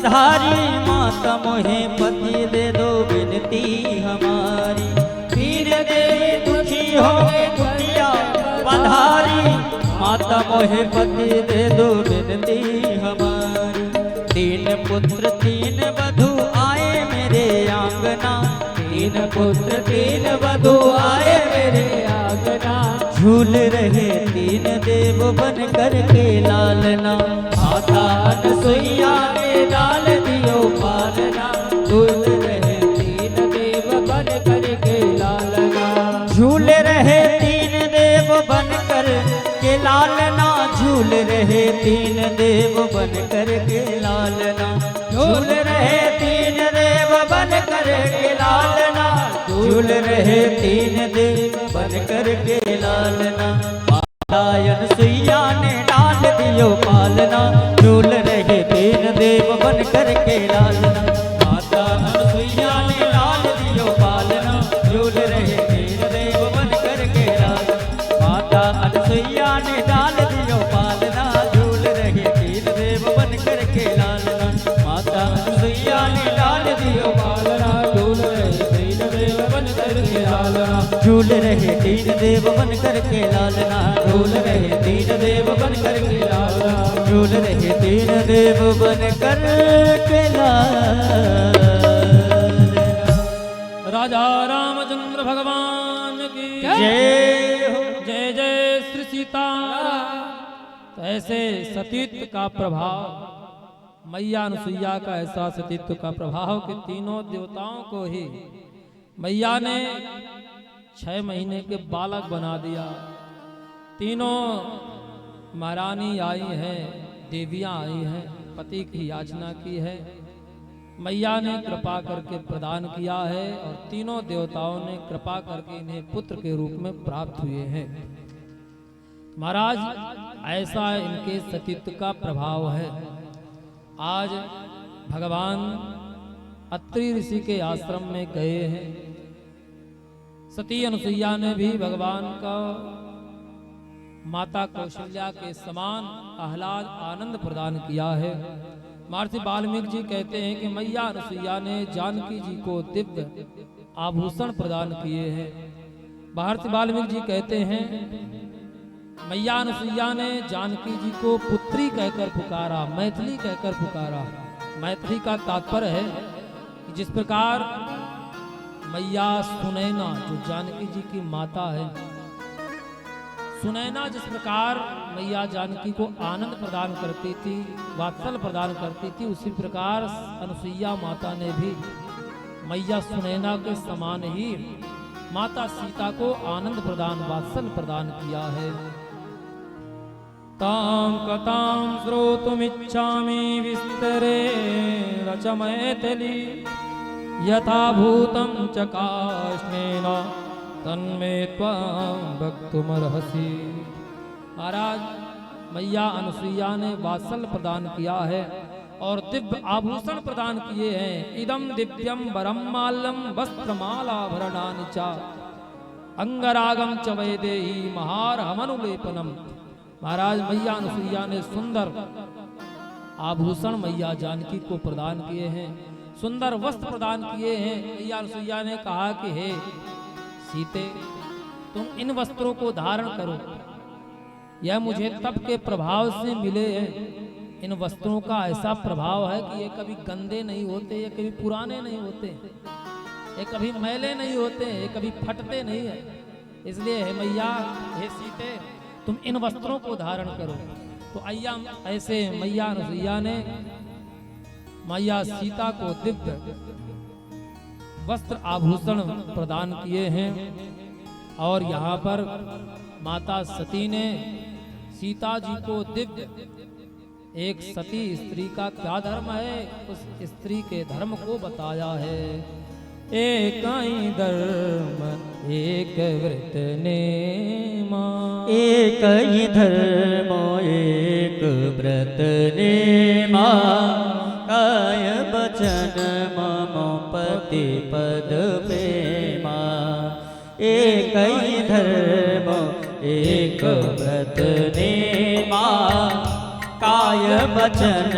पधारी माता मोहे पति दे दो विनती हमारी। दीन देवी दुखी हो दुनिया पधारी माता मोहे पति दे दो विनती हमारी। तीन पुत्र तीन वधू आए मेरे आंगना, तीन पुत्र तीन वधू आए मेरे आंगना। झूल रहे तीन देव बन कर के लालना, माता अनसुईया ने डाल दियो पालना। झूल रहे तीन देव बन कर के लालना, झूल रहे तीन देव बन कर के लालना। झूल रहे तीन देव बन कर के लालना, झूल रहे तीन देव बन कर के लालना। झूल रहे तीन देव बन कर के लालना, माता अनसुईया ने डाल दियो पालना। झूल रहे तीन देव बन कर के लालना, माता अनसुईया ने डाल दियो पालना। झूल रहे तीन देव बन कर के लालना, माता अनसुईया ने डाल दियो पालना। झूल रहे तीन देव बन कर के लालना, माता अनसुईया ने डाल दियो पालना। झूल रहे तीन देव बन कर के लालना, झूल रहे तीन देव बन कर के लालना। झूल रहे तीन देव बन कर के लालना, झूल रहे तीन देव बन कर के लालना। राजा रामचंद्र भगवान की जय हो। जय जय श्री सीता। तो ऐसे सतीत्व का प्रभाव, मैया अनसुईया का ऐसा सतीत्व का प्रभाव कि तीनों देवताओं को ही मैया ने 6 महीने के बालक बना दिया। तीनों महारानी आई हैं, देवियां आई हैं, पति की याचना की है, मैया ने कृपा करके प्रदान किया है और तीनों देवताओं ने कृपा करके इन्हें पुत्र के रूप में प्राप्त हुए हैं। महाराज ऐसा इनके सतीत्व का प्रभाव है। आज भगवान अत्रि ऋषि के आश्रम में गए हैं। सती अनसुईया ने भी भगवान का माता कौशल्या के समान आह्लाद आनंद प्रदान किया है। महर्षि वाल्मीकि जी कहते हैं कि मैया अनसुईया ने जानकी जी को दिव्य आभूषण प्रदान किए हैं। महर्षि वाल्मीकि जी कहते हैं मैया अनसुईया ने जानकी जी को पुत्री कहकर पुकारा, मैथिली कहकर पुकारा। मैथिली का तात्पर्य है कि जिस प्रकार मैया सुनैना जो जानकी जी की माता है, सुनैना जिस प्रकार मैया जानकी को आनंद प्रदान करती थी, वात्सल प्रदान करती थी, उसी प्रकार अनसुईया माता ने भी मैया सुनैना के समान ही माता सीता को आनंद प्रदान वात्सल प्रदान किया है। तां कथां श्रोतुमिच्छामि विस्तरे रच मैथिली, यथा भूतं च काष्णेन तन्मे त्वां वक्तुमर्हसि। महाराज मैया अनसुईया ने वात्सल प्रदान किया है और दिव्य आभूषण प्रदान किए हैं। इदं दिव्यम वरम माल्यम वस्त्रमालाभरणानि च अंगरागम च वैदेही महारहमनुलेपनम। महाराज मैया अनसुईया ने सुंदर आभूषण मैया जानकी को प्रदान किए हैं, सुंदर वस्त्र प्रदान किए हैं। मैया अनसुईया ने कहा कि हे सीते, तुम इन वस्त्रों को धारण करो, यह मुझे तप के प्रभाव से मिले हैं। इन वस्त्रों का ऐसा प्रभाव है कि ये कभी गंदे नहीं होते, ये कभी पुराने नहीं होते, ये कभी मैले नहीं होते, ये कभी फटते नहीं है। इसलिए हे मैया, हे सीते, तुम इन वस्त्रों को धारण करो। तो अय्या ऐसे मैया अनसुईया ने मैया सीता को दिव्य वस्त्र आभूषण प्रदान किए हैं। और यहाँ पर माता सती ने सीता जी को दिव्य, एक सती स्त्री का क्या धर्म है, उस स्त्री के धर्म को बताया है। एक ही धर्म एक व्रत नेमा, एक ही धर्म एक व्रत नेमा, काय बचन मम पति पद प्रेमा। एक ही धर्म एक व्रत नेमा, काय बचन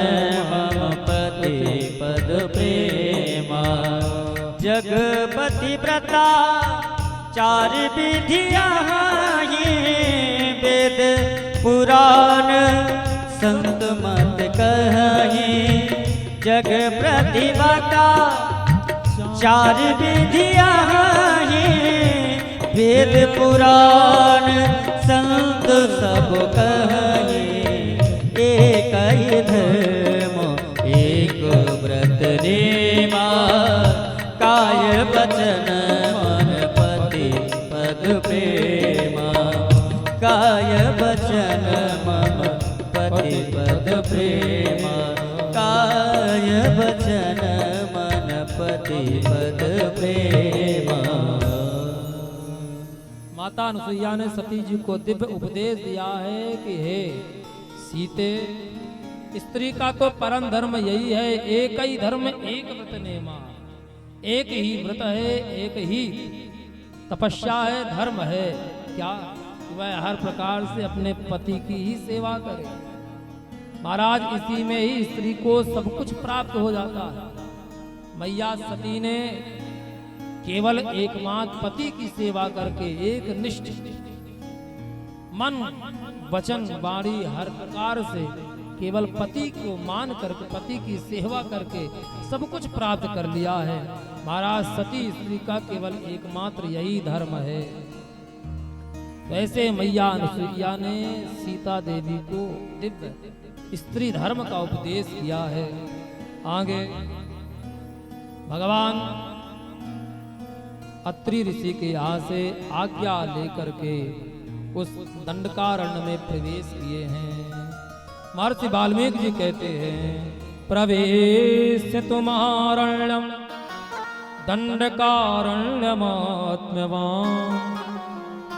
मम पद पति पद प्रेमा। जगपति व्रता चार विधियाँ हैं, वेद पुराण संत मत कहें। जग प्रतिभाता चार विधियाँ हैं, वेद पुराण संत सब कहें। एक ही धर्म एक व्रत नेमा, काय वचन मन पति पद प्रेमा। काय वचन मन पति पद प्रेमा। काय वचन मन पति पद प्रेमा। माता अनुसुईया ने सती जी को दिव्य उपदेश दिया है कि हे सीते, स्त्री का तो परम धर्म यही है, एक ही धर्म एक व्रत नेमा। एक ही व्रत है, एक ही तपस्या है, धर्म है। क्या? वह हर प्रकार से अपने पति की ही सेवा करे। महाराज, इसी में ही स्त्री को सब कुछ प्राप्त हो जाता है। मैया सती ने केवल एकमात्र पति की सेवा करके एक निष्ठ मन वचन वाणी हर प्रकार से केवल पति को मान करके, पति की सेवा करके सब कुछ प्राप्त कर लिया है। महाराज, सती स्त्री का केवल एकमात्र यही धर्म है। वैसे मैया अनुसुईया ने सीता देवी को दिव्य स्त्री धर्म का उपदेश किया है। आगे भगवान अत्रि ऋषि के यहाँ से आज्ञा लेकर के उस दंडकारण्य में प्रवेश किए हैं। महर्षि वाल्मीकि जी कहते हैं, प्रवेश तुम्हारण्यम दंडकारण्यमात्म्यवान्,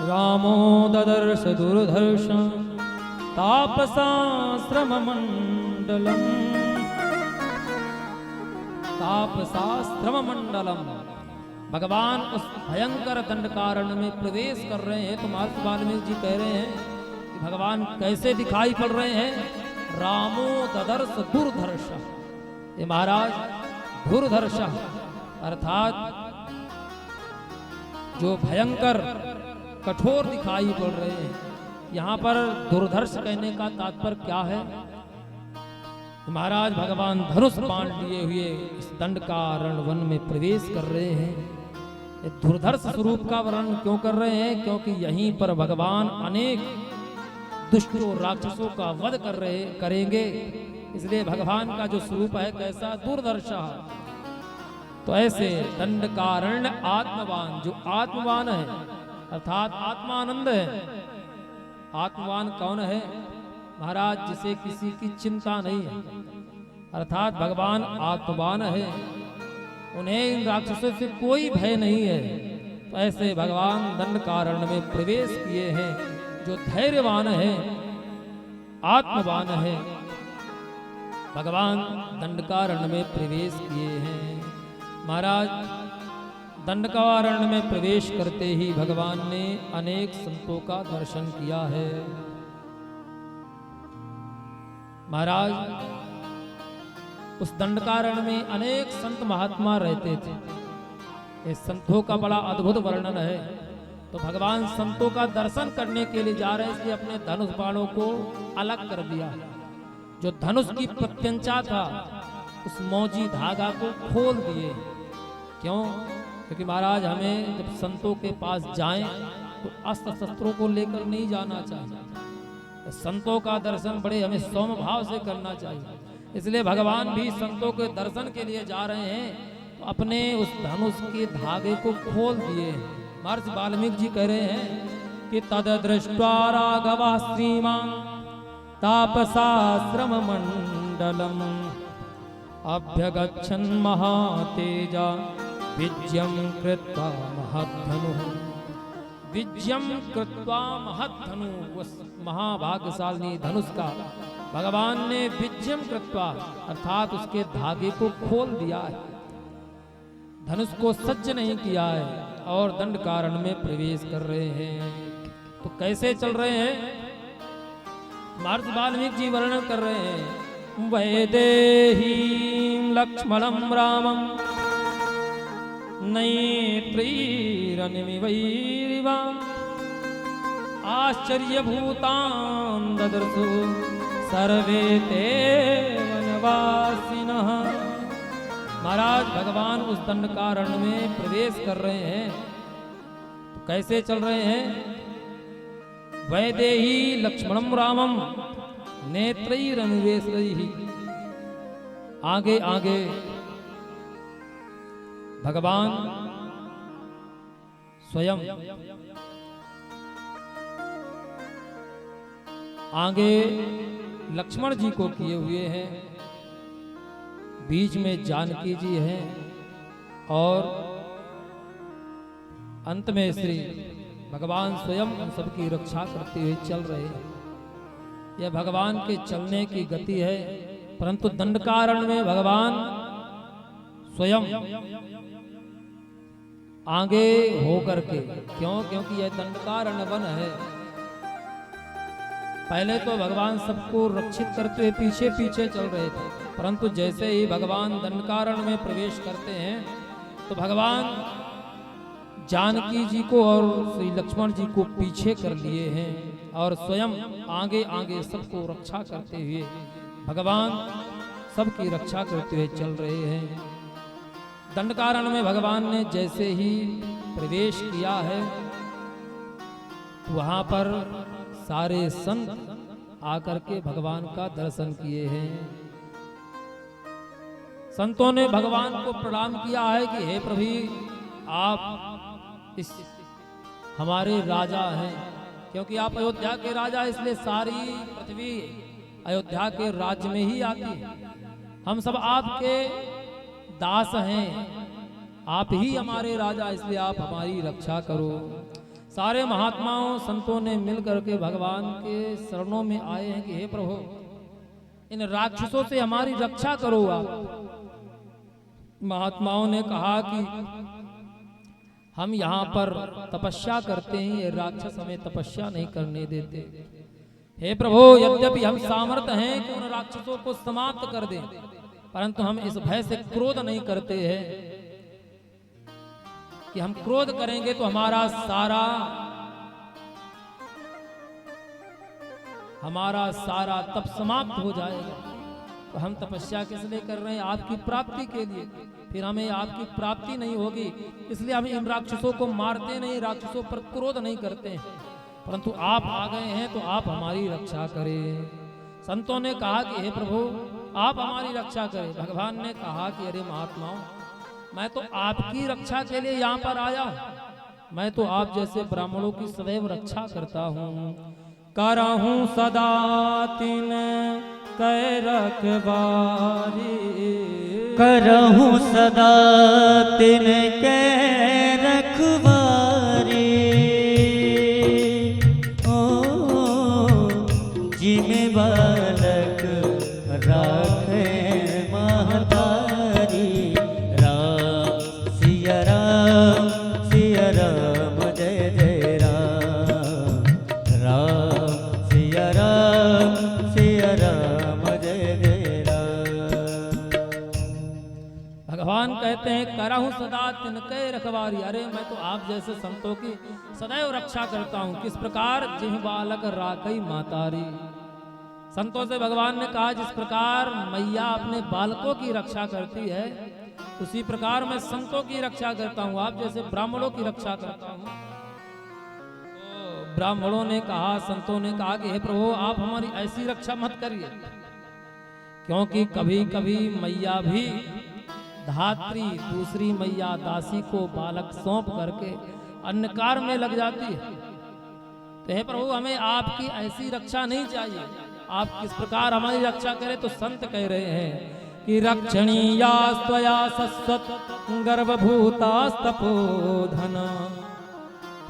रामो ददर्श दुर्धर्ष तापसाश्रममण्डलम्। तापसाश्रममण्डलम्। भगवान उस भयंकर दंडकारण्य में प्रवेश कर रहे हैं। तो महर्षि वाल्मीकि जी कह रहे हैं कि भगवान कैसे दिखाई पड़ रहे हैं? रामो ददर्श दुर्धर्ष। ये महाराज दुर्धर्ष अर्थात जो भयंकर कठोर दिखाई पड़ रहे हैं। यहाँ पर दुर्धर्ष कहने का तात्पर्य क्या है? महाराज भगवान धनुष बाण लिए हुए इस दंडकारण्य वन में प्रवेश कर रहे हैं। दुर्धर्ष स्वरूप का वर्णन क्यों कर रहे हैं? क्योंकि यहीं पर भगवान अनेक दुष्टों राक्षसों का वध करेंगे। इसलिए भगवान का जो स्वरूप है कैसा? दुर्धर्ष। तो ऐसे दंडकारण्य आत्मवान, जो आत्मवान है अर्थात आत्मानंद है। आत्मवान कौन है? महाराज, जिसे किसी की चिंता नहीं है, अर्थात भगवान आत्मवान है। उन्हें इन राक्षसों से कोई भय नहीं है। तो ऐसे भगवान दंडकारण्य में प्रवेश किए हैं। जो धैर्यवान है, आत्मवान है, भगवान दंडकारण्य में प्रवेश किए हैं। महाराज, दंडकारण्य में प्रवेश करते ही भगवान ने अनेक संतों का दर्शन किया है। महाराज, उस दंडकारण्य में अनेक संत महात्मा रहते थे। इस संतों का बड़ा अद्भुत वर्णन है। तो भगवान संतों का दर्शन करने के लिए जा रहे, इसलिए अपने धनुष बाणों को अलग कर दिया। जो धनुष की प्रत्यंचा था उस मौजी धागा को खोल दिए। क्यों? क्योंकि महाराज हमें जब संतों के पास जाएं तो अस्त्र शस्त्रों को लेकर नहीं जाना चाहिए। संतों का दर्शन बड़े हमें सौम्य भाव से करना चाहिए। इसलिए भगवान भी संतों के दर्शन के लिए जा रहे हैं तो अपने उस धनुष के धागे को खोल दिए। महर्षि वाल्मीकि जी कह रहे हैं कि तद दृष्ट्वा राघवः श्रीमान् तापसाश्रममण्डलम् अभ्यगच्छन् महातेजा विजयं कृत्वा महद्धनुः। विजयं कृत्वा महद्धनु, उस महाभाग्यशाली धनुष का भगवान ने विजयं कृत्वा अर्थात उसके धागे को खोल दिया है, धनुष को सज्ज नहीं किया है और दंडकारण्य में प्रवेश कर रहे हैं। तो कैसे चल रहे हैं? महर्षि वाल्मीकि जी वर्णन कर रहे हैं। वैदेहीं लक्ष्मणं रामं नेत्रैरनिमिवैरिव आश्चर्यभूतां ददर्शु सर्वे ते वनवासिनः। महाराज भगवान उस दंडकारण्य में प्रवेश कर रहे हैं, तो कैसे चल रहे हैं? वैदेही लक्ष्मणं रामं नेत्रैरनिवेशैः, आगे आगे भगवान स्वयं आगे लक्ष्मण जी को किए हुए हैं, बीच में जानकी जी हैं और अंत में श्री भगवान स्वयं उन सबकी रक्षा करते हुए चल रहे हैं। यह भगवान के चलने की गति है, परंतु दंडकारण्य में भगवान स्वयं आगे होकर के, क्योंकि यह दंडकारण्य वन है। पहले तो भगवान सबको रक्षित करते हुए पीछे पीछे चल रहे थे, परंतु जैसे ही भगवान दंडकारण्य में प्रवेश करते हैं तो भगवान जानकी जी को और श्री लक्ष्मण जी को पीछे कर लिए हैं और स्वयं आगे आगे सबको रक्षा करते हुए भगवान सबकी रक्षा करते हुए चल रहे हैं। दंडकारण्य में भगवान ने जैसे ही प्रवेश किया है वहां पर सारे संत आकर के भगवान का दर्शन किए हैं। संतों ने भगवान को प्रणाम किया है कि हे प्रभु, आप इस हमारे राजा हैं, क्योंकि आप अयोध्या के राजा, इसलिए सारी पृथ्वी अयोध्या के राज्य में ही आती है। हम सब आपके दास हैं, आप ही हमारे राजा, इसलिए आप हमारी रक्षा करो। सारे महात्माओं संतों ने मिलकर के भगवान के शरणों में आए हैं कि हे प्रभु, इन राक्षसों से हमारी रक्षा करो आप। महात्माओं ने कहा कि हम यहाँ पर तपस्या करते हैं, ये राक्षस हमें तपस्या नहीं करने देते। हे प्रभु, यद्यपि हम सामर्थ्य हैं कि उन राक्षसों को समाप्त कर दें, परंतु हम इस भय से क्रोध नहीं करते हैं कि हम क्रोध करेंगे तो हमारा सारा तप समाप्त हो जाएगा। तो हम तपस्या किस लिए कर रहे हैं? आपकी प्राप्ति के लिए। फिर हमें आपकी प्राप्ति नहीं होगी, इसलिए हम इन राक्षसों को मारते नहीं, राक्षसों पर क्रोध नहीं करते हैं। परंतु आप आ गए हैं तो आप हमारी रक्षा करें। संतों ने कहा कि हे प्रभु, आप हमारी रक्षा करें। भगवान ने कहा कि अरे महात्माओं, मैं तो आपकी रक्षा के लिए यहाँ पर आया हूँ। मैं तो आप जैसे ब्राह्मणों की सदैव रक्षा करता हूँ। करहूँ सदा तिन कै रखवारी, करहूँ सदा तिन कै रखवारी। ओ जिमे बालक राखे महतारी। राम सिया राम जय जय राम। राम सिया राम जय जय राम। भगवान कहते हैं करहूँ सदा तिनके रखवारी। अरे मैं तो आप जैसे संतों की सदैव रक्षा करता हूँ। किस प्रकार? जिह बालक राखई मातारी। संतों से भगवान ने कहा जिस प्रकार मैया अपने बालकों की रक्षा करती है, उसी प्रकार मैं संतों की रक्षा करता हूँ, आप जैसे ब्राह्मणों की रक्षा करता हूँ। तो ब्राह्मणों ने कहा, संतों ने कहा कि हे प्रभु, आप हमारी ऐसी रक्षा मत करिए, क्योंकि कभी कभी मैया भी धात्री दूसरी मैया दासी को बालक सौंप करके अन्य कार्य में लग जाती है। तो हे प्रभु, हमें आपकी ऐसी रक्षा नहीं चाहिए। आप किस प्रकार हमारी रक्षा करें? तो संत कह रहे हैं कि रक्षणीया स्वया सस्वत गर्भभूतास्तपोधन।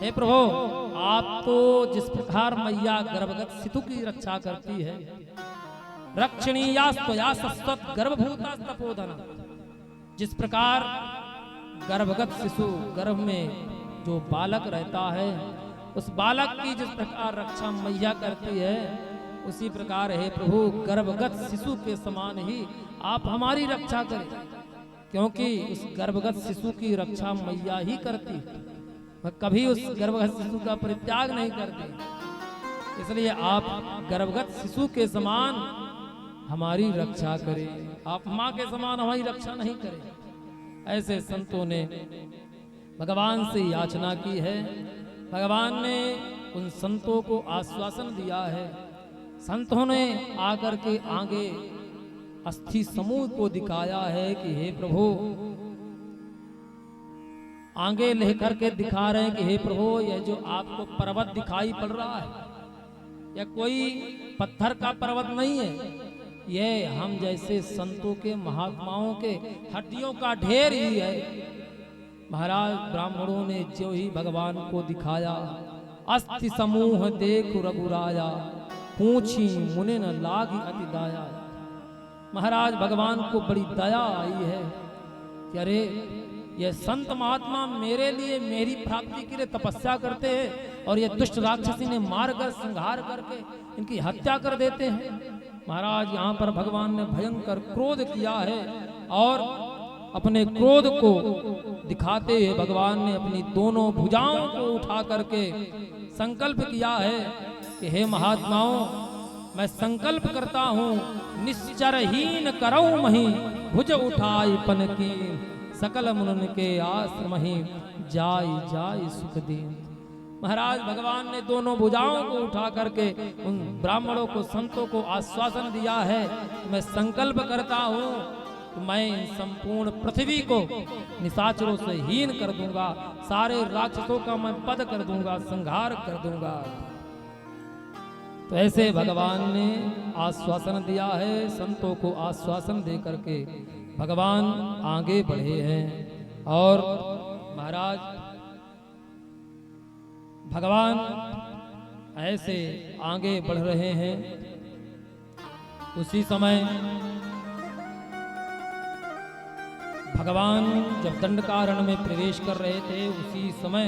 हे प्रभु, आप तो जिस प्रकार मैया गर्भगत शिशु की रक्षा करती है, रक्षणीया स्वया सस्वत गर्भभूतास्तपोधन, जिस प्रकार गर्भगत शिशु गर्भ में जो बालक रहता है, उस बालक की जिस प्रकार रक्षा मैया करती है, उसी प्रकार हे प्रभु गर्भगत शिशु के समान ही आप हमारी रक्षा करें, क्योंकि उस गर्भगत शिशु की रक्षा मैया ही करती, वह कभी उस गर्भगत शिशु का परित्याग नहीं करती। इसलिए आप गर्भगत शिशु के समान हमारी रक्षा करें, आप माँ के समान हमारी रक्षा नहीं करें। ऐसे संतों ने भगवान से याचना की है। भगवान ने उन संतों को आश्वासन दिया है। संतों ने आकर के आगे अस्थि समूह को दिखाया है कि हे प्रभु, आगे लेकर के दिखा रहे हैं कि हे प्रभु, यह जो आपको पर्वत दिखाई पड़ रहा है, यह कोई पत्थर का पर्वत नहीं है, यह हम जैसे संतों के महात्माओं के हड्डियों का ढेर ही है। महाराज ब्राह्मणों ने जो ही भगवान को दिखाया, अस्थि समूह देख रघुराया, पूछी मुने न लागी अति दाया। महाराज भगवान को बड़ी दया आई है कि अरे ये संत महात्मा मेरे लिए, मेरी प्राप्ति के लिए तपस्या करते हैं और ये दुष्ट राक्षसी ने मारकर संहार करके इनकी हत्या कर देते हैं। महाराज यहाँ पर भगवान ने भयंकर क्रोध किया है और अपने क्रोध को दिखाते हुए भगवान ने अपनी दोनों भुजाओं को उठा करके संकल्प किया है कि हे महात्माओं, मैं संकल्प करता हूँ निश्चरहीन करऊं मही, भुज उठाई पन की, सकल मुनन के आश्रम ही जाय जाय सुख दीन। महाराज भगवान ने दोनों भुजाओं को उठा करके उन ब्राह्मणों को, संतों को आश्वासन दिया है, मैं संकल्प करता हूँ कि मैं संपूर्ण पृथ्वी को निशाचरों से हीन कर दूंगा, सारे राक्षसों का मैं वध कर दूंगा, संहार कर दूंगा। तो ऐसे भगवान ने आश्वासन दिया है। संतों को आश्वासन दे करके भगवान आगे बढ़े हैं और महाराज भगवान ऐसे आगे बढ़ रहे हैं। उसी समय भगवान जब दंडकारण्य में प्रवेश कर रहे थे, उसी समय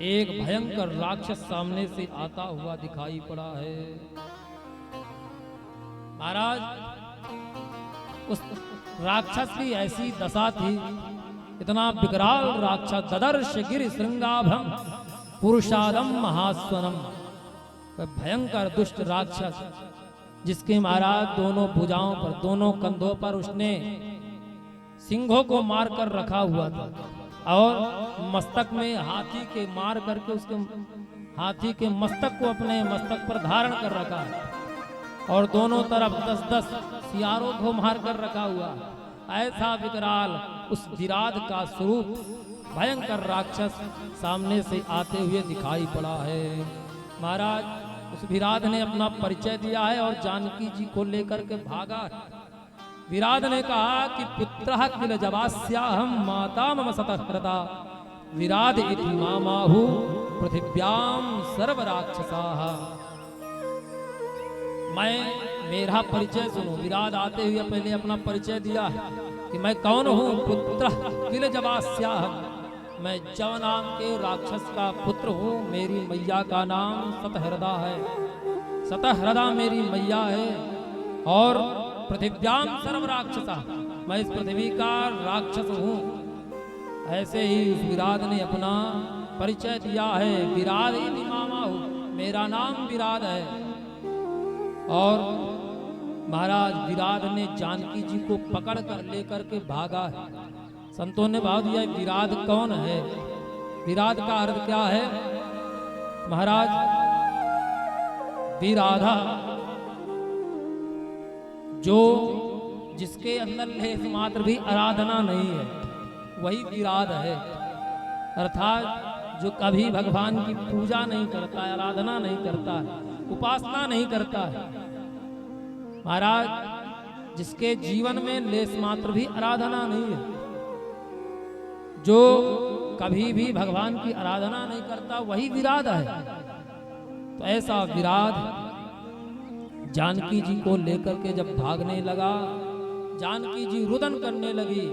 एक भयंकर राक्षस सामने से आता हुआ दिखाई पड़ा है। महाराज उस राक्षस की ऐसी दशा थी, इतना विकराल राक्षस, ददर्श गिर श्रृंगाभम पुरुषादम महास्वनम, भयंकर दुष्ट राक्षस जिसके महाराज दोनों भुजाओं पर, दोनों कंधों पर उसने सिंहों को मार कर रखा हुआ था और मस्तक में हाथी के मार करके उसके हाथी के मस्तक को अपने मस्तक पर धारण कर रखा है और दोनों तरफ 10-10 सियारों को मार कर रखा हुआ। ऐसा विकराल उस विराट का स्वरूप भयंकर राक्षस सामने से आते हुए दिखाई पड़ा है। महाराज उस विराट ने अपना परिचय दिया है और जानकी जी को लेकर के भागा। विराट ने कहा कि पुत्रः किल जवास्याहं माता मम सतहृता, विराट इति मामाहु पृथिव्याम सर्व राक्षसाः। मेरा परिचय सुनो। विराट आते हुए पहले अपना परिचय दिया है कि मैं कौन हूँ। पुत्रः किल जवास्याहं, मैं जव नाम के राक्षस का पुत्र हूँ। मेरी मैया का नाम सतहृदा है, सतहृदा मेरी मैया है और पृथिव्याम सर्व राक्षसा, मैं इस पृथ्वी का राक्षस हूँ। ऐसे ही उस विराट ने अपना परिचय दिया है। विराट इति मामाहु, मेरा नाम विराट है। और महाराज विराट ने जानकी जी को पकड़ कर लेकर के भागा है। संतों ने भाव दिया विराट कौन है। विराट का अर्थ क्या है महाराज। विराधा, जो जिसके अंदर लेस मात्र भी आराधना नहीं है, वही विराट है। अर्थात जो कभी भगवान की पूजा नहीं करता है, आराधना नहीं करता है, उपासना नहीं करता है। महाराज जिसके जीवन में लेस मात्र भी आराधना नहीं है, जो कभी भी भगवान की आराधना नहीं करता, वही विराट है। तो ऐसा विराट जानकी जी को लेकर के जब भागने लगा, जानकी जी रुदन करने लगी।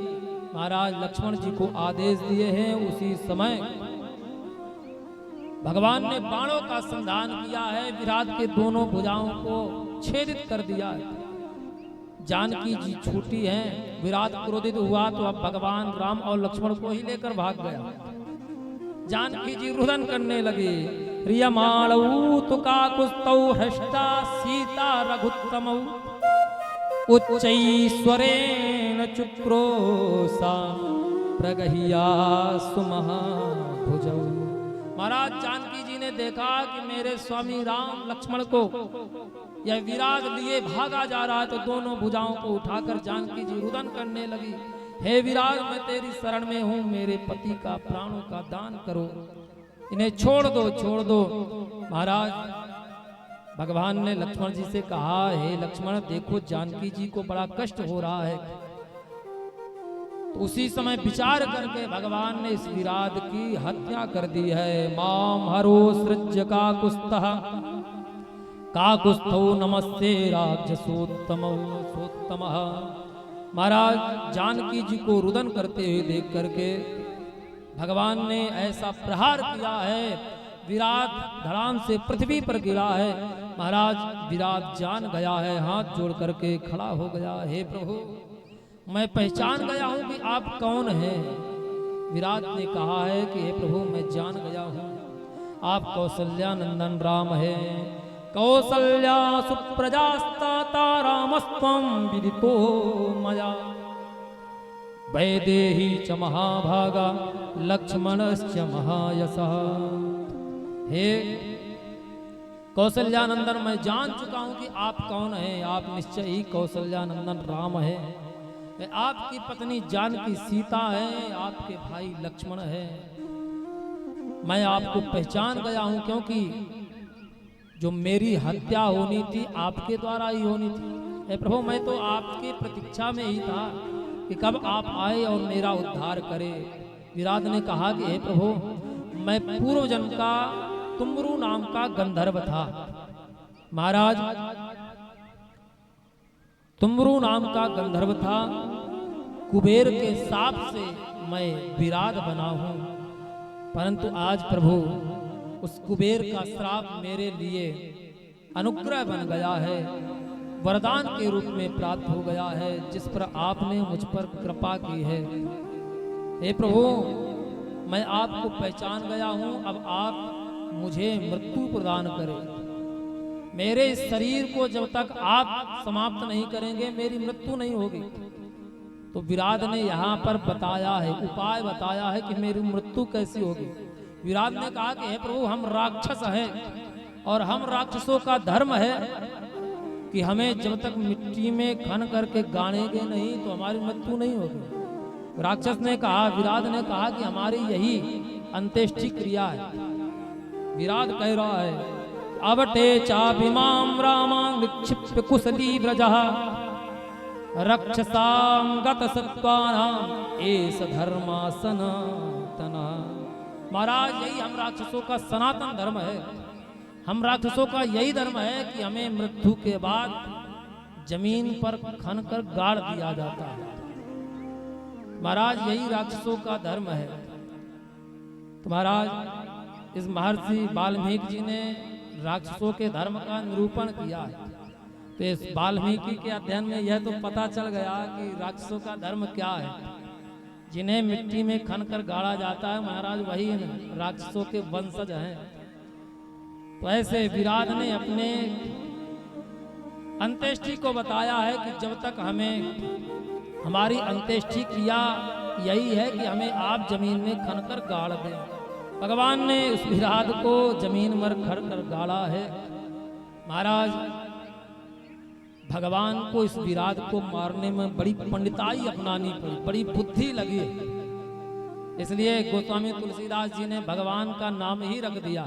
महाराज लक्ष्मण जी को आदेश दिए हैं। उसी समय भगवान ने बाणों का संधान किया है, विराट के दोनों भुजाओं को छेदित कर दिया है। जानकी जी छूटी हैं। विराट क्रोधित हुआ तो अब भगवान राम और लक्ष्मण को ही लेकर भाग गया। जानकी जी रुदन करने लगे। रियमाणौ तु काकुस्तौ हृष्टा सीता रघुत्तमौ उच्चैश्वरेण चुक्रोसा प्रगहिया सुमहाभुजौ। महाराज जानकी जी ने देखा कि मेरे स्वामी राम लक्ष्मण को यह विराग लिए भागा जा रहा है, तो दोनों भुजाओं को उठाकर जानकी जी रुदन करने लगी। हे विराग, मैं तेरी शरण में हूं, मेरे पति का प्राणों का दान करो, इन्हें छोड़ दो, छोड़ दो। महाराज भगवान ने लक्ष्मण जी से कहा, हे लक्ष्मण देखो जानकी जी को बड़ा कष्ट हो रहा है। तो उसी समय विचार करके भगवान ने इस विराट की हत्या कर दी है। माम हरो सृज्य काकुस्तः काकुस्थौ नमस्ते राजसोत्तमः। महाराज जानकी जी को रुदन करते हुए देख करके भगवान ने ऐसा प्रहार किया है, विराट धड़ाम से पृथ्वी पर गिरा है। महाराज विराट जान गया है, हाथ जोड़ करके खड़ा हो गया। हे प्रभु, मैं पहचान गया हूं कि आप कौन हैं। विराट ने कहा है कि हे प्रभु, मैं जान गया हूं, आप कौशल्या नंदन राम हैं। कौसल्या सुप्रजास्ता रामस्त्वं विदितो मया वैदेही च महाभागा लक्ष्मणश्च महायशः। हे कौशल्यानंदन, मैं जान चुका हूं कि आप कौन हैं। आप निश्चय ही कौशल्यानंदन राम है। आपकी पत्नी जानकी सीता है, आपके भाई लक्ष्मण है। मैं आपको पहचान गया हूं, क्योंकि जो मेरी हत्या होनी थी आपके द्वारा ही होनी थी। हे प्रभु, मैं तो आपकी प्रतीक्षा में ही था कि कब आप आए और मेरा उद्धार करे। विराट ने कहा कि हे प्रभु, मैं पूर्व जन्म का तुमरु नाम का गंधर्व था। महाराज तुमरु नाम का गंधर्व था। कुबेर के शाप से मैं विराट बना हूं, परंतु आज प्रभु उस कुबेर का श्राप मेरे लिए अनुग्रह बन गया है, वरदान के रूप में प्राप्त हो गया है, जिस पर आपने मुझ पर कृपा की है। हे प्रभु, मैं आपको पहचान गया हूं, अब आप मुझे मृत्यु प्रदान करें। मेरे इस शरीर को जब तक आप समाप्त नहीं करेंगे मेरी मृत्यु नहीं होगी। तो विराट ने यहाँ पर बताया है, उपाय बताया है कि मेरी मृत्यु कैसी होगी। विराट ने कहा कि हे प्रभु, हम राक्षस हैं और हम राक्षसों का धर्म है कि हमें जब तक मिट्टी में खन करके गाड़ेंगे नहीं तो हमारी मृत्यु नहीं होगी। राक्षस ने कहा, विराट ने कहा कि हमारी यही अंत्येष्टि क्रिया है। विराट कह रहा है, अवटे चाभिमां रामां निक्षिप्य कुशली व्रजः रक्षसां गत सत्त्वानां एष धर्मा सनातनः। महाराज, यही हम राक्षसों का सनातन धर्म है। हम राक्षसों का यही धर्म है कि हमें मृत्यु के बाद जमीन पर खन कर गाड़ दिया जाता है। महाराज, यही राक्षसों का धर्म है। तो महाराज, इस महर्षि वाल्मीकि जी ने राक्षसों के धर्म का निरूपण किया है। तो इस वाल्मीकि के अध्ययन में यह तो पता चल गया कि राक्षसों का धर्म क्या है। जिन्हें मिट्टी में खन कर गाड़ा जाता है, महाराज वही राक्षसों के वंशज हैं। तो ऐसे विराट ने अपने अंत्येष्टि को बताया है कि जब तक हमें हमारी अंत्येष्टि क्रिया यही है कि हमें आप जमीन में खन कर गाड़ दें। भगवान ने उस विराट को जमीन पर खड़ कर गाड़ा है। महाराज, भगवान को इस विराट को मारने में बड़ी पंडिताई अपनानी पड़ी, बड़ी बुद्धि लगी। इसलिए गोस्वामी तुलसीदास जी ने भगवान का नाम ही रख दिया।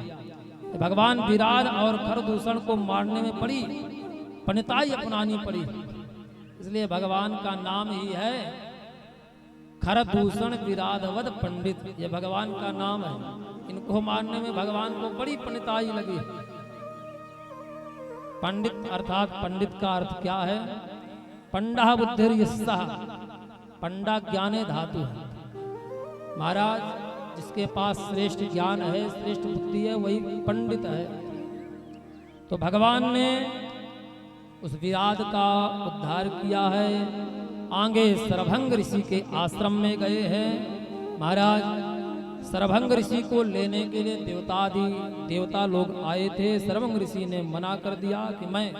भगवान विराट और खरदूषण को मारने में बड़ी पंडिताई अपनानी पड़ी, इसलिए भगवान का नाम ही है खरदूषण विराधवद पंडित। ये भगवान का नाम है। इनको मारने में भगवान को बड़ी पंडिताई लगी। पंडित अर्थात पंडित का अर्थ क्या है? पंडा बुद्धिर यस्सः, पंडा ज्ञाने धातु है। महाराज, जिसके पास श्रेष्ठ ज्ञान है, श्रेष्ठ बुद्धि है, वही पंडित है। तो भगवान ने उस विराट का उद्धार किया है। आगे सरभंग ऋषि के आश्रम में गए हैं। महाराज सरभंग ऋषि को लेने के लिए देवता लोग आए थे। सरभंग ऋषि ने मना कर दिया कि मैं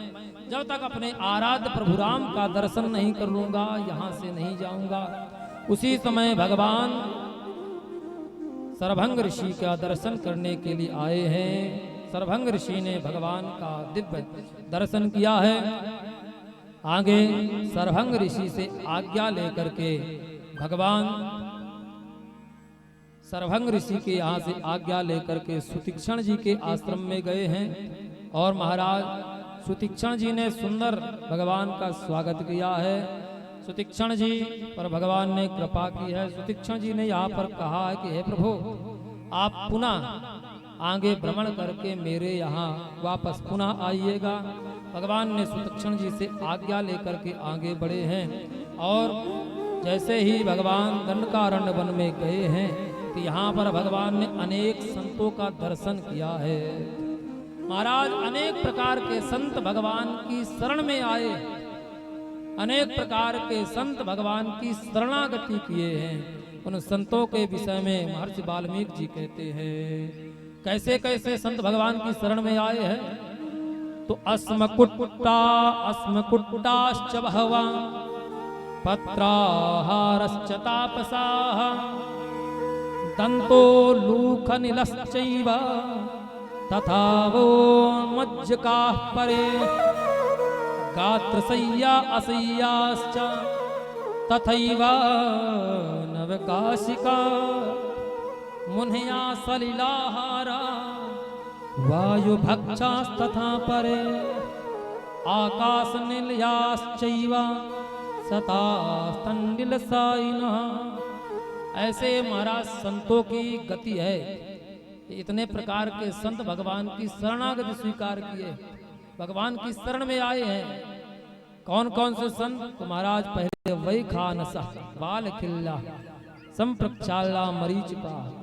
जब तक अपने आराध्य प्रभु राम का दर्शन नहीं कर लूंगा यहाँ से नहीं जाऊंगा। उसी समय भगवान सरभंग ऋषि का दर्शन करने के लिए आए हैं। सरभंग ऋषि ने भगवान का दिव्य दर्शन किया है। आगे सरभंग ऋषि से आज्ञा लेकर के भगवान सरभंग ऋषि के यहाँ से आज्ञा लेकर के सुतीक्षण जी के आश्रम में गए हैं। और महाराज सुतीक्षण जी ने सुंदर भगवान का स्वागत किया है। सुतीक्षण जी पर भगवान ने कृपा की है। सुतीक्षण जी ने यहाँ पर कहा है कि हे प्रभु आप पुनः आगे भ्रमण करके मेरे यहाँ वापस पुनः आइएगा। भगवान ने सुतीक्षण जी से आज्ञा लेकर के आगे बढ़े हैं। और जैसे ही भगवान दंडकारण्य वन में गए हैं तो यहाँ पर भगवान ने अनेक संतों का दर्शन किया है। महाराज अनेक प्रकार के संत भगवान की शरण में आए। अनेक प्रकार के संत भगवान की शरणागति किए हैं। उन संतों के विषय में महर्षि वाल्मीकि जी कहते हैं कैसे कैसे संत भगवान की शरण में आए हैं। तो अस्मकुट्टाश्च बहवा पत्राहारश्च तापसाः दन्तो लूखनिलश्चैव तथा वो मज्जकाः परे गात्रशय्या असय्याश्च तथैव नवकाशिका मुनया सलिलाहारा वायुभक्षास्तथा परे आकाशनिलयाश्चैव सतास्तंडिलसायिनः। ऐसे महाराज संतों की गति है। इतने प्रकार के संत भगवान की शरणागति स्वीकार किए, भगवान की शरण में आए हैं। कौन कौन से संत? तो महाराज पहले वैखानस बालखिल्ला संप्रक्षाला मरीचिका।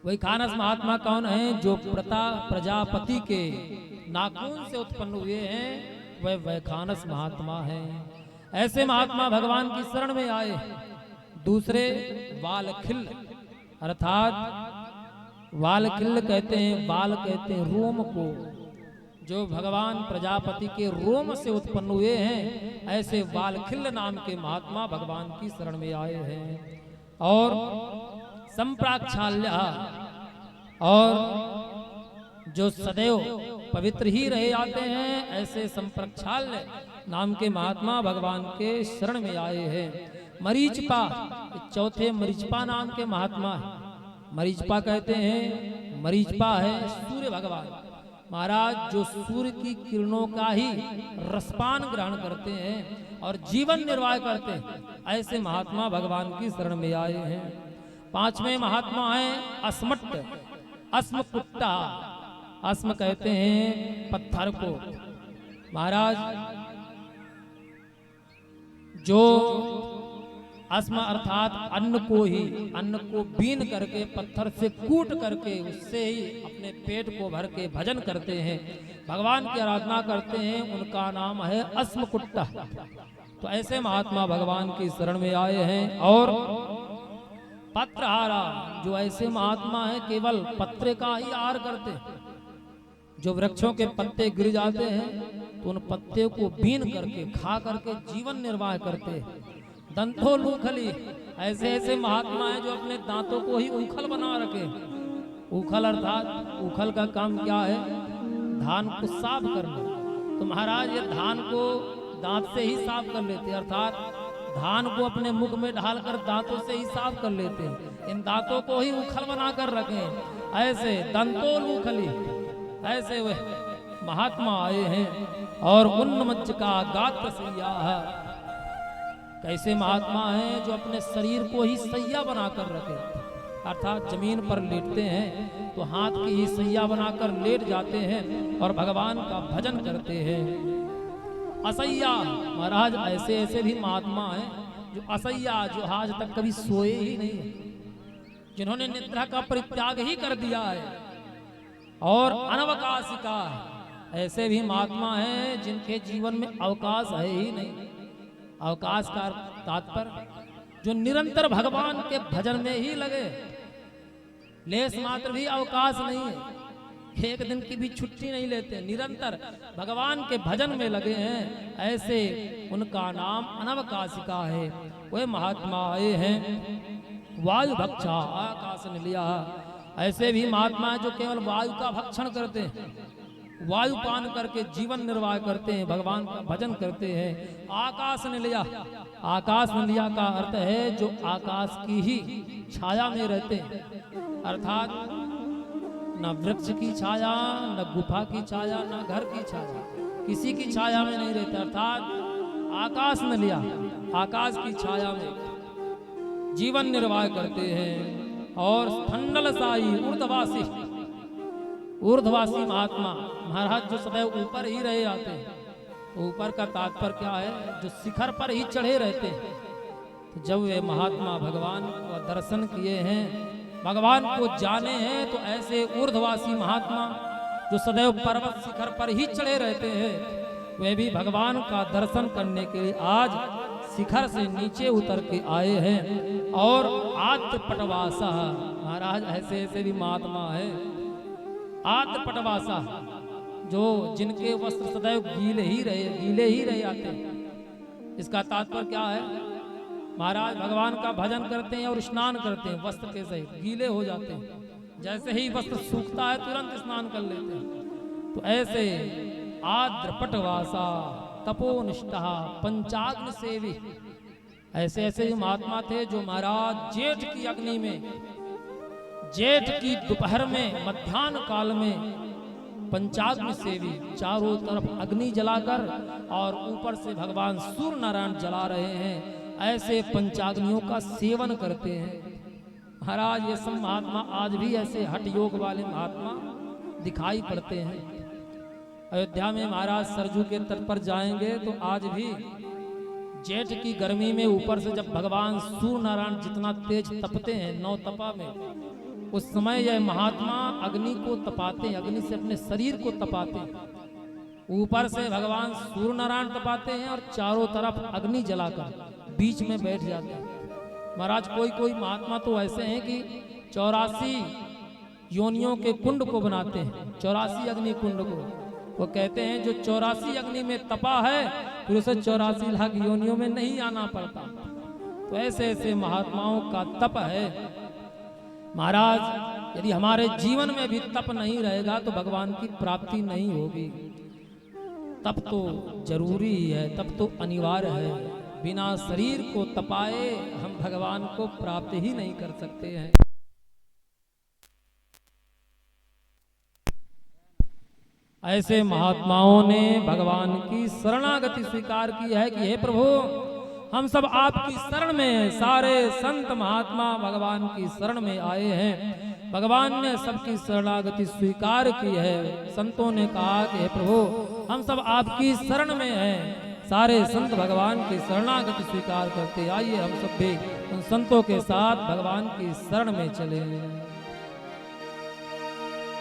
वैखानस महात्मा कौन है? जो प्रजापति के नाखून से उत्पन्न हुए हैं वह वैखानस महात्मा है। ऐसे महात्मा भगवान की शरण में आए। दूसरे बालखिल अर्थात वालखिल कहते हैं, बाल कहते हैं रोम को, जो भगवान प्रजापति के रोम से उत्पन्न हुए हैं। ऐसे वालखिल नाम के महात्मा भगवान की शरण में आए हैं। और संप्राक्षाल्य और जो सदैव पवित्र ही रहे आते हैं, ऐसे संप्रक्षाल्य नाम के महात्मा भगवान के शरण में आए हैं। मरीचपा चौथे मरीचपा नाम के महात्मा है। मरीचपा कहते हैं, मरीचपा है सूर्य भगवान महाराज, जो सूर्य की किरणों का ही रसपान ग्रहण करते हैं और जीवन निर्वाह करते हैं। ऐसे महात्मा भगवान की शरण में आए हैं। पांचवें महात्मा है अस्मट अस्मकुट्टा। अस्म कहते हैं पत्थर को। महाराज जो अस्म अर्थात अन्न को बीन करके पत्थर से कूट करके उससे ही अपने पेट को भर के भजन करते हैं, भगवान की आराधना करते हैं, उनका नाम है अस्मकुट्टा। तो ऐसे महात्मा भगवान की शरण में आए हैं। और पत्रहारा, जो ऐसे महात्मा है केवल पत्रे का ही आहार करते हैं। जो वृक्षों के पत्ते गिर जाते हैं तो उन पत्ते को बीन करके खा करके जीवन निर्वाह करते हैं। दंतो लूखली, ऐसे ऐसे महात्मा हैं जो अपने दांतों को ही उखल बना रखे। उखल अर्थात उखल का काम क्या है? धान को साफ करना। तो महाराज ये धान को दांत से ही साफ कर लेते, अर्थात धान को अपने मुख में ढालकर दांतों से ही साफ कर लेते हैं। इन दांतों को ही उखल बना कर रखे। ऐसे दंतो लूखली ऐसे वे महात्मा आए हैं। और उन्मज्ज का गात्र सैया, कैसे महात्मा हैं जो अपने शरीर को ही सैया बनाकर रखे, अर्थात जमीन पर लेटते हैं तो हाथ की ही सैया बनाकर लेट जाते हैं और भगवान का भजन करते हैं। असैया महाराज, ऐसे ऐसे भी महात्मा हैं जो असैया, जो आज तक कभी सोए ही नहीं, जिन्होंने निद्रा का परित्याग ही कर दिया है। और अनवकाशिका, ऐसे भी महात्मा हैं जिनके जीवन में अवकाश है ही नहीं। अवकाश का तात्पर्य जो निरंतर भगवान के भजन में ही लगे, लेस मात्र भी अवकाश नहीं है, एक दिन की भी छुट्टी नहीं लेते, निरंतर भगवान के भजन में लगे हैं, ऐसे उनका नाम अनवकाशिका है। वे महात्मा आए हैं वायु भक्षा आकाश ने लिया। ऐसे भी महात्मा है जो केवल वायु का भक्षण करते हैं, वायु पान करके जीवन निर्वाह करते हैं, भगवान का भजन करते हैं। आकाश ने लिया, आकाश ने लिया का अर्थ है जो आकाश की ही छाया में रहते हैं, अर्थात न वृक्ष की छाया, न गुफा की छाया, न घर की छाया, किसी की छाया में नहीं रहते, अर्थात आकाश ने लिया, आकाश की छाया में जीवन निर्वाह करते हैं। और स्थंडल साई ऊर्ध्ववासी, ऊर्ध्ववासी महात्मा महाराज जो सदैव ऊपर ही रहे आते हैं। तो ऊपर का तात्पर्य क्या है? जो शिखर पर ही चढ़े रहते हैं। तो जब वे महात्मा भगवान का दर्शन किए हैं, भगवान को जाने हैं, तो ऐसे ऊर्ध्ववासी महात्मा जो सदैव पर्वत शिखर पर ही चढ़े रहते हैं, वे भी भगवान का दर्शन करने के लिए आज शिखर से नीचे उतर के आए हैं। और आत्मपटवासा महाराज ऐसे ऐसे भी महात्मा है, आत्मपटवासा जो जिनके वस्त्र सदैव गीले ही रहे आते हैं। इसका तात्पर्य क्या है? महाराज भगवान का भजन करते हैं और स्नान करते हैं, वस्त्र के सहित गीले हो जाते हैं, जैसे ही वस्त्र सूखता है तुरंत स्नान कर लेते हैं। तो ऐसे आद्रपटवासा तपोनिष्ठा पंचाग्नि सेवी, ऐसे ऐसे ही महात्मा थे जो महाराज जेठ की अग्नि में, जेठ की दोपहर में, मध्याह्न काल में पंचाग्नि सेवी, चारों तरफ अग्नि जलाकर और ऊपर से भगवान सूर्य नारायण जला रहे हैं, ऐसे पंचाग्नियों का सेवन करते हैं। महाराज ये सब महात्मा आज भी ऐसे हठ योग वाले महात्मा दिखाई पड़ते हैं। अयोध्या में महाराज सरजू के तट पर जाएंगे तो आज भी जेठ की गर्मी में ऊपर से जब भगवान सूर्य नारायण जितना तेज तपते हैं नौ तपा में, उस समय यह महात्मा अग्नि को तपाते हैं, अग्नि से अपने शरीर को तपाते हैं। ऊपर से भगवान सूर्य नारायण तपाते हैं और चारों तरफ अग्नि जलाकर बीच में बैठ जाते हैं। महाराज कोई कोई महात्मा तो ऐसे हैं कि 84 योनियों के कुंड को बनाते हैं, 84 अग्नि कुंड को। वो कहते हैं जो 84 अग्नि में तपा है फिर उसे 84 लाख योनियों में नहीं आना पड़ता। तो ऐसे ऐसे महात्माओं का तप है। महाराज यदि हमारे जीवन में भी तप नहीं रहेगा तो भगवान की प्राप्ति नहीं होगी। तप तो जरूरी है, तप तो अनिवार्य है। बिना शरीर को तपाए हम भगवान को प्राप्त ही नहीं कर सकते हैं। ऐसे महात्माओं ने भगवान की शरणागति स्वीकार की है कि हे प्रभु हम सब आपकी शरण में हैं। सारे संत महात्मा भगवान की शरण में आए हैं। भगवान ने सबकी शरणागति स्वीकार की है। संतों ने कहा कि हे प्रभु हम सब आपकी शरण में हैं। सारे संत भगवान की शरणागति स्वीकार करते, आइए हम सब भी उन संतों के साथ भगवान की शरण में चले।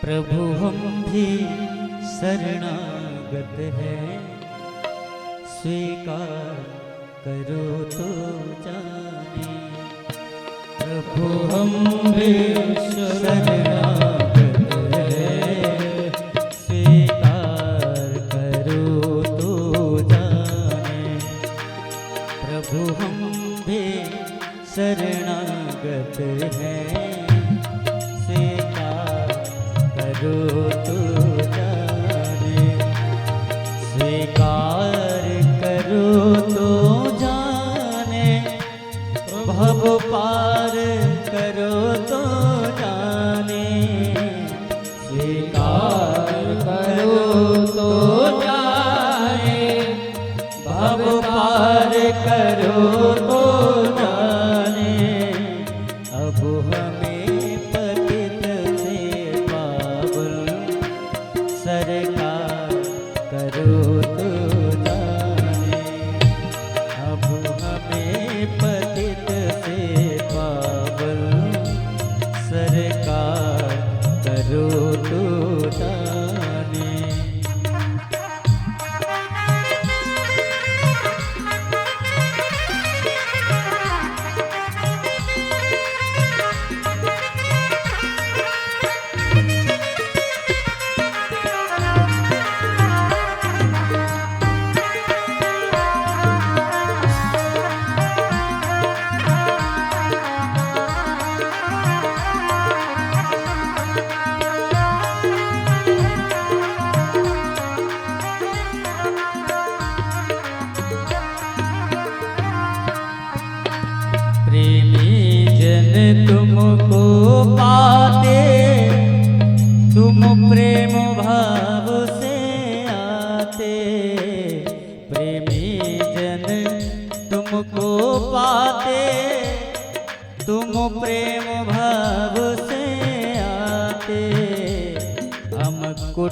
प्रभु हम भी शरणागत है, स्वीकार करो तो जाने। प्रभु हम भी शरणागत है, स्वीकार करो तो जाने। प्रभु हम भी शरणागत है, स्वीकार करो तो जाने। स्वीकार करो तो जाने, भव पार करो तो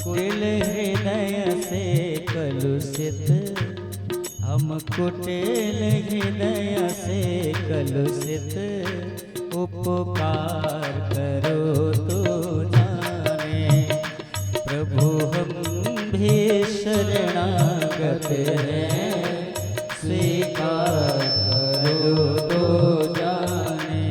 कुटिल हृदय से कलुषित, हम कुटिल हृदय से कलुषित, उपकार करो तो जाने। प्रभु हम भी शरणागत हैं, स्वीकार करो तो जाने।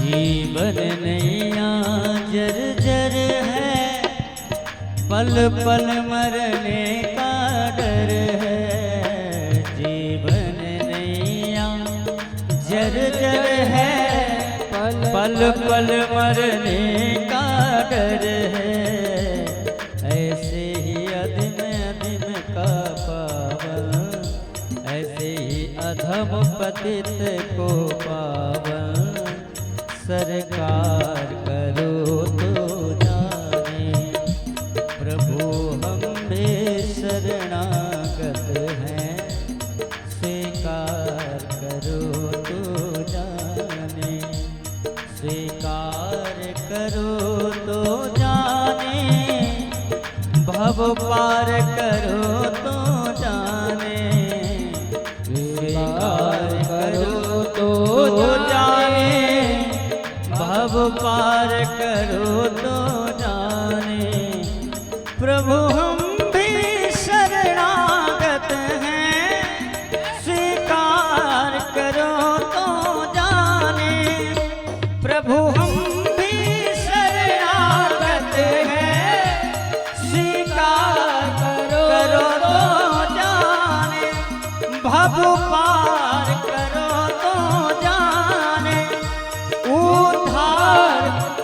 जीवन नैया जर्जर है, पल पल मरने का डर है। जीवन नैया जर्जर है, पल पल मरने का डर है। ऐसे ही अधम का पावन, ऐसे ही अधम पतित को पावन, सरकार करो तो जाने। प्रभु हम भी शरणागत हैं, स्वीकार करो तो जाने। स्वीकार करो तो जाने, भव पार करो तो जाने। स्वीकार करो तो जाने, भव पार करो तो जाने। प्रभु हम भी शरणागत हैं, स्वीकार करो तो जाने। प्रभु हम भी शरणागत हैं, स्वीकार करो तो जाने। भव पार करो तो जाने, उद्धार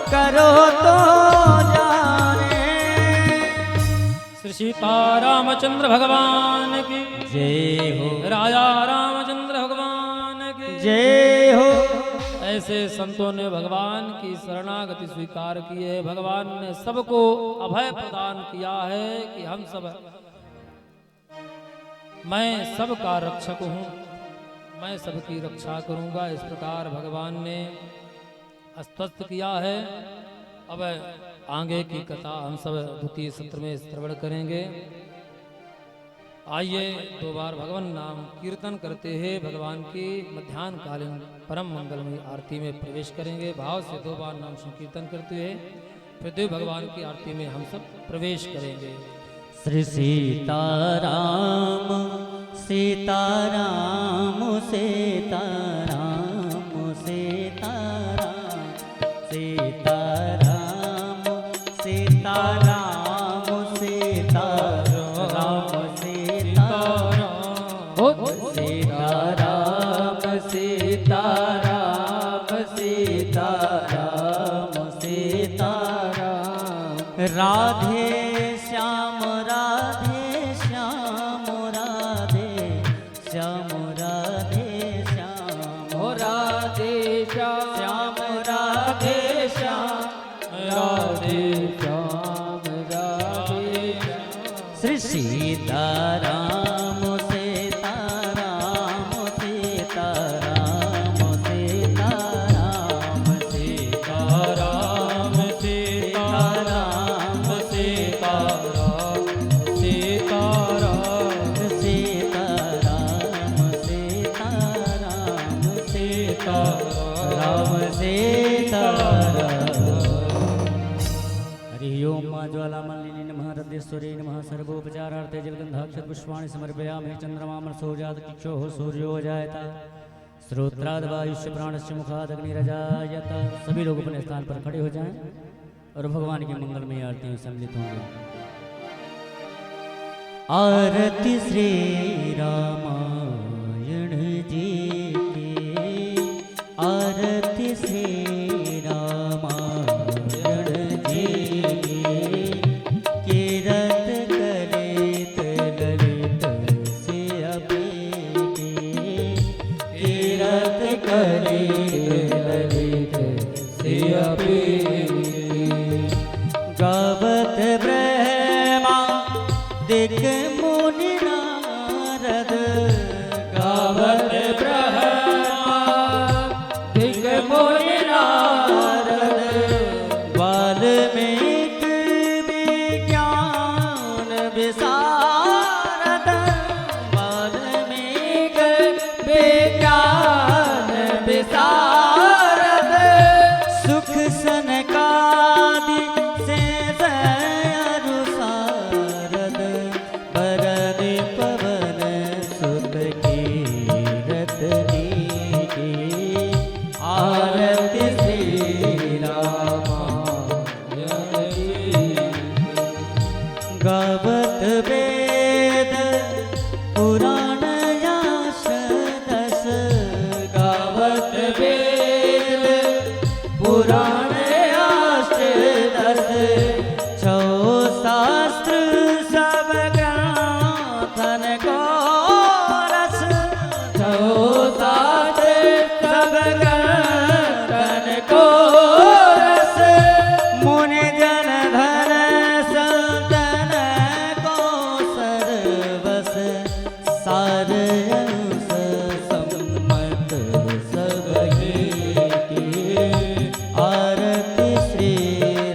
करो तो जाने। श्री सीतारामचंद्र भगवान की जय हो, राजा रामचंद्र भगवान की जय हो। ऐसे संतों ने भगवान की शरणागति स्वीकार की है। भगवान ने सबको अभय प्रदान किया है कि हम सब, मैं सबका रक्षक हूँ, मैं सबकी रक्षा करूँगा। इस प्रकार भगवान ने आश्वस्त किया है। अब आगे की कथा हम सब द्वितीय सत्र में श्रवण करेंगे। आइए दो बार भगवान नाम कीर्तन करते हैं भगवान की मध्याह्न कालीन परम मंगलमय आरती में प्रवेश करेंगे। भाव से दो बार नाम संकीर्तन करते हुए फिर देव भगवान की आरती में हम सब प्रवेश करेंगे। श्री सीताराम सीताराम सीताराम सीताराम सीताराम सीताराम सीताराम सीताराम सीताराम सीताराम सीताराम राधे श्याम राधे श्याम राधे श्याम राधे श्याम राधे श्याम राधे श्याम राधे श्याम राधे श्री सीताराम सीताराम सीताराम सीताराम सीताराम सीताराम सीताराम सीताराम सीताराम सीताराम सीताराम सीताराम। हरि ओम मां ज्वालामलिनी नमः रद्देश्वरी नमः सर्वोपचारार्थे जलगंधाक्षत पुष्पाणि समर्पयामि। चंद्रमा सोजात किक्षोः सूर्यो जायता श्रोत्राद वायुष्य प्राणस्य मुखाद अग्निरजायत। सभी लोग अपने स्थान पर खड़े हो जाएं और भगवान की मंगलमय आरती में सम्मिलित होंगे। आरती श्री रामायण जी की, आरती श्री रामायण जी की, अपि गावत ब्रह्मा दिक मुनि नारद गावत ब्रह्मा दिक मुनि नारद वाल्मीकि विज्ञान विशारद वाल्मीकि विज्ञान विशारद सुख सनकादि से अनुसारद भरत पवन सुत कीरत की आरती श्री गावत वेद पुराण यश दस गावत वेद पुराण यश दस छो शास्त्र सब ग्रंथन को रस छो शास्त्र सब ग्रंथन को रस मुनि जन धन संतन को सर्वस सार अंश सम्मत सब की आरती श्री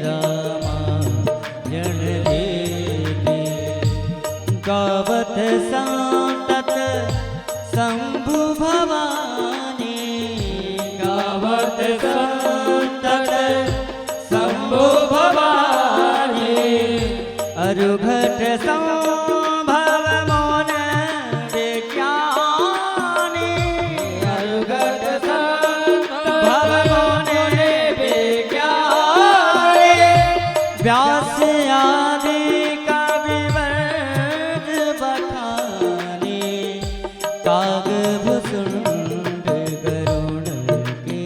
रामायण देवी गावत संतत शंभु भवानी गावत संतत शंभु भवानी अरुघट संभव मौन विज्ञानी अरुघट संभव मौन विज्ञानी व्यास आदि कविवर्ग बखानी काग भुसुंड गरुण के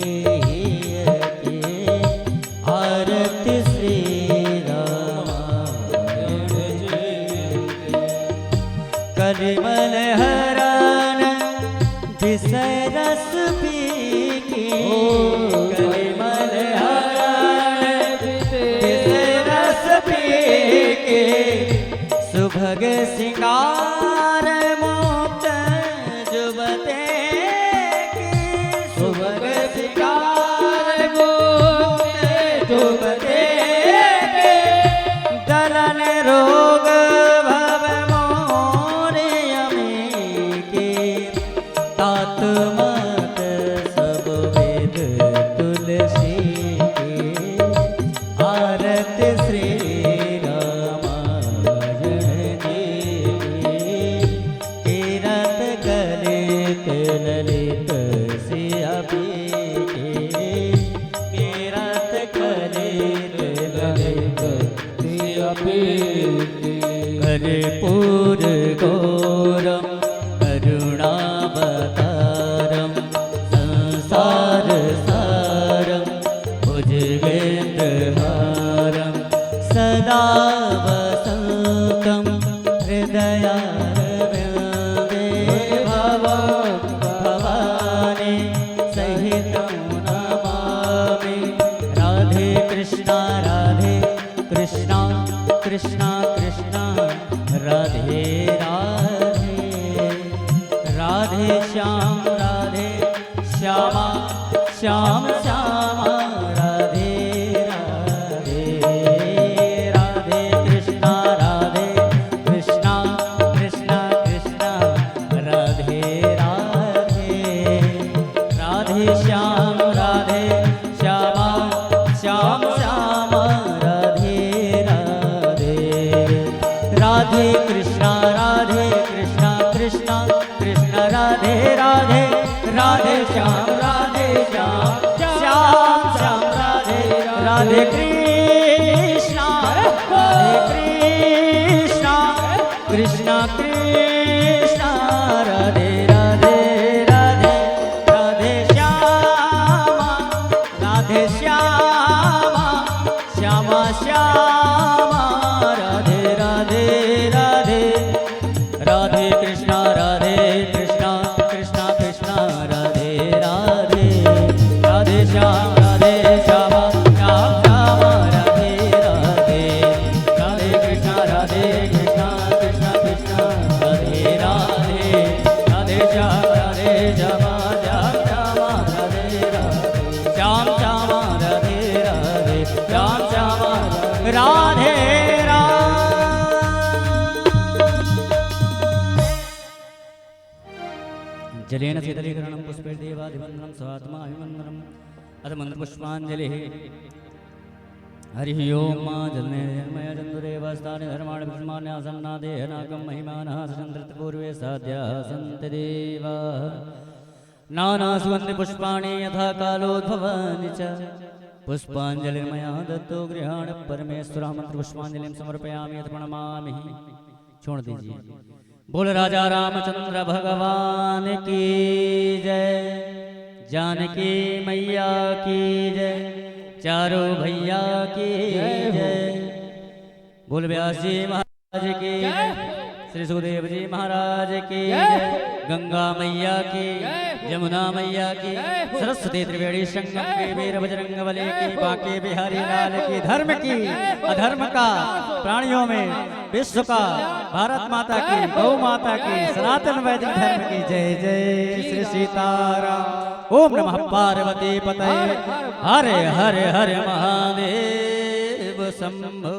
आरती श्री रामायण कलिमल हरण विषय रस पीकी कलिमल हरण विषय रस पीकी सुभग सिंगार मुक्त जुबते की सुभग सिंगार मुक्त जुबते की दलन रोग भव मोरे अमी के तात मत सब वेद तुलसी के आरती श्री रामायण देवी कीरत कलित ललित सियापी कीरत कलित ललित अपि कर्पूर गौरम करुणावतारम संसार सारम भुजगेन्द्रहारम सदा वसन्तं हृदयारविन्दे भवं भवानी सहितं नमामि राधे कृष्णा कृष्णा कृष्णा राधे राधे राधे श्याम श्यामा श्याम श्यामा राधे राधे राधे कृष्णा कृष्णा कृष्णा राधे राधे राधे श्याम श्यामा श्याम श्यामा राधे राधे राधे कृष्णा कृष्णा कृष्णा राधे राधे राधे श्याम श्याम श्याम राधे राधे कृष्णा कृष्णा कृष्णा राधे राधे राधे राधे श्यामा श्यामा श्यामा राधे राधे राधे राधे कृष्णा कृष्णा कृष्णा राधे राधे राधे श्याम श्यामा श्याम श्याम राधे जलेन शीतलीकरणं पुष्पैर्देवादिवन्दनं स्वात्माभिवन्दनम् अथ मन्त्रपुष्पाञ्जलिः हरिः ओं मा जलमय चन्दुरेवस्तानि धर्माणि पुष्पाण्यासन्नादेहनाकं महिमानः सचन्द्रपूर्वे साध्याः सन्ति देवाः नानासुगन्धिपुष्पाणि यथा कालोद्भवानि च पुष्पाञ्जलिर्मया दत्तो गृहाण परमेश्वरः मन्त्रपुष्पाञ्जलिं समर्पयामि यत् प्रणमामि। छोड़ दीजिए। बोल राजा रामचंद्र भगवान की जय, जानकी मैया की जय, चारों भैया की जय। बोल व्यास जी महाराज की जय, श्री सुखदेव जी महाराज की जय, गंगा मैया की, यमुना मैया की, सरस्वती त्रिवेणी संगम की, वीर बजरंग बली की, बांके बिहारी लाल की, धर्म की अधर्म का प्राणियों में विश्व का, भारत माता की, गौ माता की, सनातन वैदिक धर्म की जय जय। श्री सीताराम। ओम नमः पार्वती पतये हरे हरे हरे महादेव शंभो।